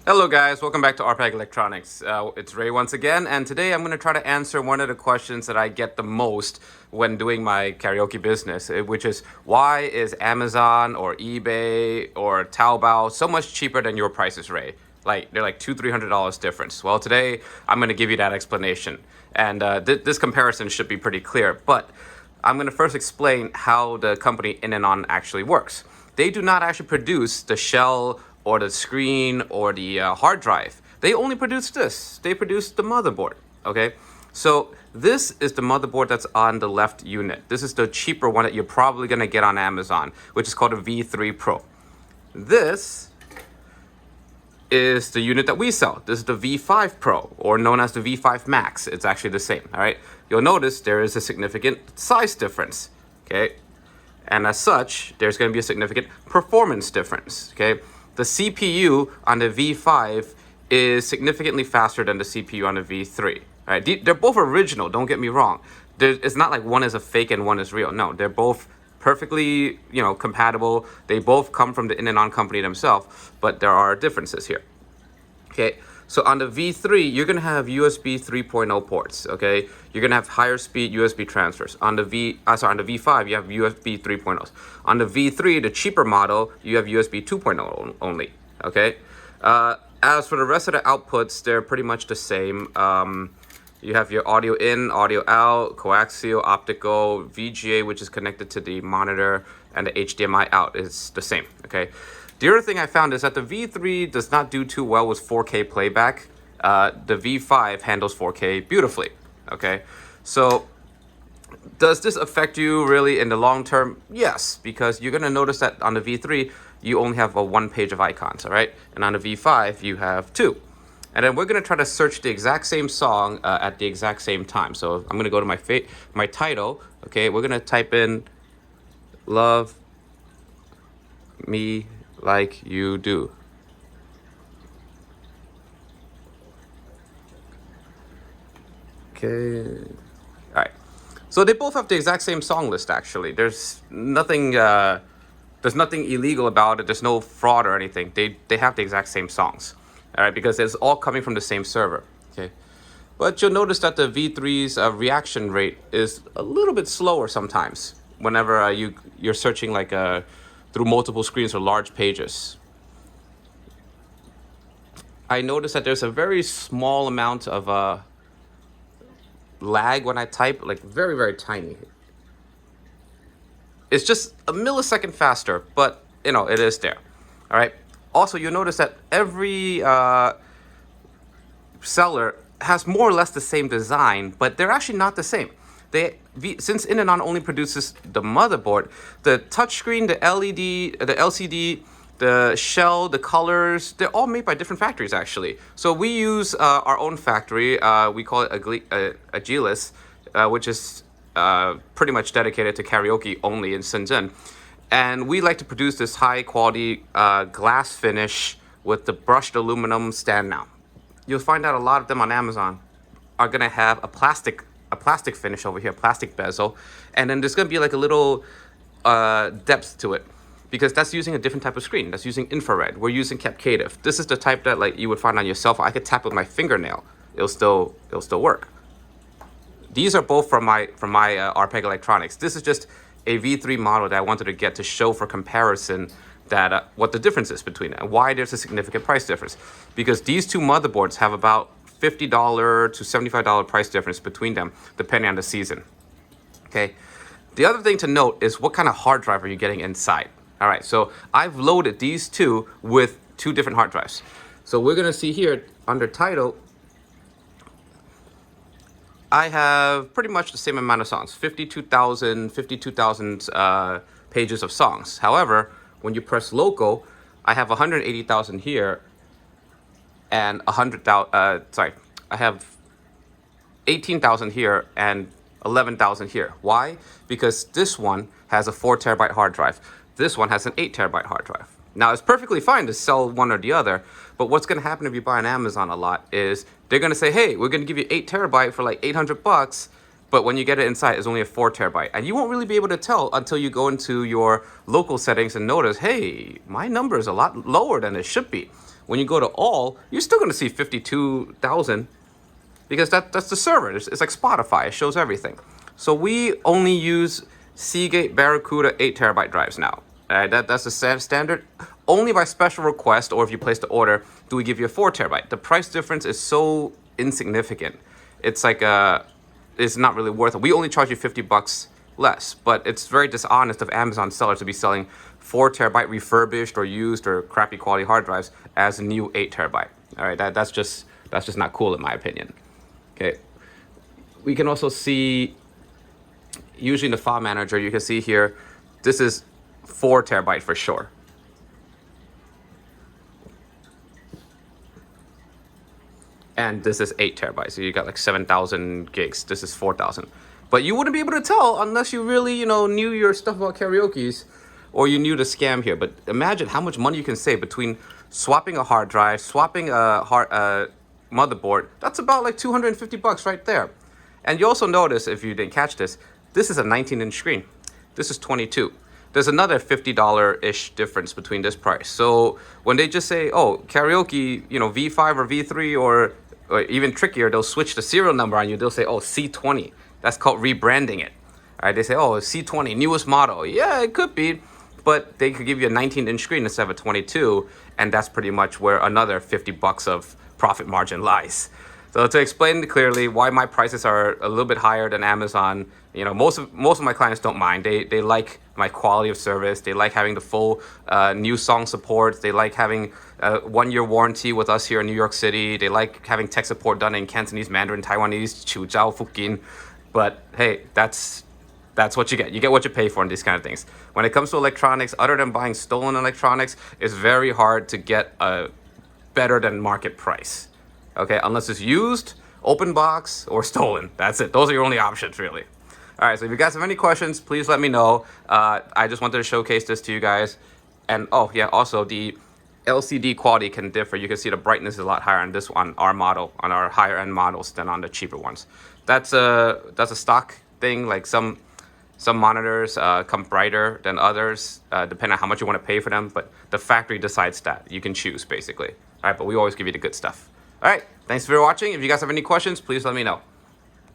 Hello guys, welcome back to RPEG Electronics. It's Ray once again, and today I'm going to try to answer one of the questions that I get the most when doing my karaoke business, which is why is Amazon or eBay or Taobao so much cheaper than your prices, Ray? Like they're like $200-300 difference. Well, today I'm going to give you that explanation, and this comparison should be pretty clear. But I'm going to first explain how the company Inandon actually works. They do not actually produce the shell or the screen or the hard drive. They only produce this. They produce the motherboard, okay? So this is the motherboard that's on the left unit. This is the cheaper one that you're probably gonna get on Amazon, which is called a V3 Pro. This is the unit that we sell. This is the V5 Pro, or known as the V5 Max. It's actually the same, all right? You'll notice there is a significant size difference, okay? And as such, there's gonna be a significant performance difference, okay? The CPU on the V5 is significantly faster than the CPU on the V3. All right, they're both original, don't get me wrong. It's not like one is a fake and one is real. No, they're both perfectly, compatible. They both come from the Inandon company themselves, but there are differences here. Okay, so on the V3, you're gonna have USB 3.0 ports. Okay, you're gonna have higher speed USB transfers. On the V5, you have USB 3.0s. On the V3, the cheaper model, you have USB 2.0 only. Okay, as for the rest of the outputs, they're pretty much the same. You have your audio in, audio out, coaxial, optical, VGA, which is connected to the monitor, and the HDMI out is the same. Okay. The other thing I found is that the V3 does not do too well with 4K playback. The V5 handles 4K beautifully, okay? So does this affect you really in the long term? Yes, because you're gonna notice that on the V3, you only have a one page of icons, all right? And on the V5, you have two. And then we're gonna try to search the exact same song at the exact same time. So I'm gonna go to my title, okay? We're gonna type in Love Me Like You Do. Okay. All right. So they both have the exact same song list. Actually, there's nothing illegal about it. There's no fraud or anything. They have the exact same songs. All right, because it's all coming from the same server. Okay. But you'll notice that the V3's reaction rate is a little bit slower sometimes. Whenever you're searching like through multiple screens or large pages. I noticed that there's a very small amount of lag when I type, like very, very tiny. It's just a millisecond faster, but it is there. All right. Also, you'll notice that every seller has more or less the same design, but they're actually not the same. Since Inandon only produces the motherboard, the touchscreen, the LED, the LCD, the shell, the colors, they're all made by different factories actually. So we use our own factory. We call it Agilis, which is pretty much dedicated to karaoke only in Shenzhen. And we like to produce this high quality glass finish with the brushed aluminum stand now. You'll find out a lot of them on Amazon are gonna have a plastic finish over here, plastic bezel, and then there's gonna be like a little depth to it because that's using a different type of screen. That's using infrared. We're using captative. This is the type that like you would find on your cell phone. I could tap with my fingernail. It'll still work. These are both from my RPEG Electronics. This is just a V3 model that I wanted to get to show for comparison that what the difference is between it and why there's a significant price difference. Because these two motherboards have about $50 to $75 price difference between them, depending on the season. Okay. The other thing to note is what kind of hard drive are you getting inside? All right. So I've loaded these two with two different hard drives. So we're gonna see here under title, I have pretty much the same amount of songs, 52,000 pages of songs. However, when you press local, I have 180,000 here and 100,000, I have 18,000 here and 11,000 here. Why? Because this one has a 4 terabyte hard drive. This one has an 8 terabyte hard drive. Now, it's perfectly fine to sell one or the other, but what's going to happen if you buy on Amazon a lot is they're going to say, hey, we're going to give you 8 terabyte for like $800, but when you get it inside, it's only a 4 terabyte. And you won't really be able to tell until you go into your local settings and notice, hey, my number is a lot lower than it should be. When you go to all, you're still going to see 52,000 because that's the server. It's like Spotify. It shows everything. So we only use Seagate Barracuda 8 terabyte drives now. That's the standard. Only by special request or if you place the order do we give you a 4 terabyte. The price difference is so insignificant. It's like it's not really worth it. We only charge you $50 less, but it's very dishonest of Amazon sellers to be selling 4 terabyte refurbished or used or crappy quality hard drives as a new 8 terabyte. All right, that's just not cool in my opinion. Okay, we can also see usually in the file manager you can see here this is 4 terabyte for sure. And this is 8 terabytes, so you got like 7,000 gigs. This is 4,000. But you wouldn't be able to tell unless you really, knew your stuff about karaoke's or you knew the scam here. But imagine how much money you can save between swapping a hard drive, swapping a motherboard. That's about like $250 right there. And you also notice, if you didn't catch this is a 19-inch screen. This is 22. There's another $50-ish difference between this price. So when they just say, oh, karaoke, V5 or V3 or even trickier, they'll switch the serial number on you. They'll say, oh, C20. That's called rebranding it. All right, they say, oh, C20, newest model. Yeah, it could be, but they could give you a 19-inch screen instead of a 22, and that's pretty much where another $50 of profit margin lies. So to explain clearly why my prices are a little bit higher than Amazon, most of my clients don't mind. They like my quality of service. They like having the full new song support. They like having a 1-year warranty with us here in New York City. They like having tech support done in Cantonese, Mandarin, Taiwanese, Chuzhou, Fukin. But hey, that's what you get. You get what you pay for in these kind of things. When it comes to electronics, other than buying stolen electronics, it's very hard to get a better than market price. Okay, unless it's used, open box, or stolen. That's it. Those are your only options, really. All right, so if you guys have any questions, please let me know. I just wanted to showcase this to you guys. And oh yeah, also the LCD quality can differ. You can see the brightness is a lot higher on this one, our model, on our higher end models than on the cheaper ones. That's a stock thing. Like some monitors come brighter than others, depending on how much you want to pay for them. But the factory decides that. You can choose basically. All right, but we always give you the good stuff. All right, thanks for watching. If you guys have any questions, please let me know.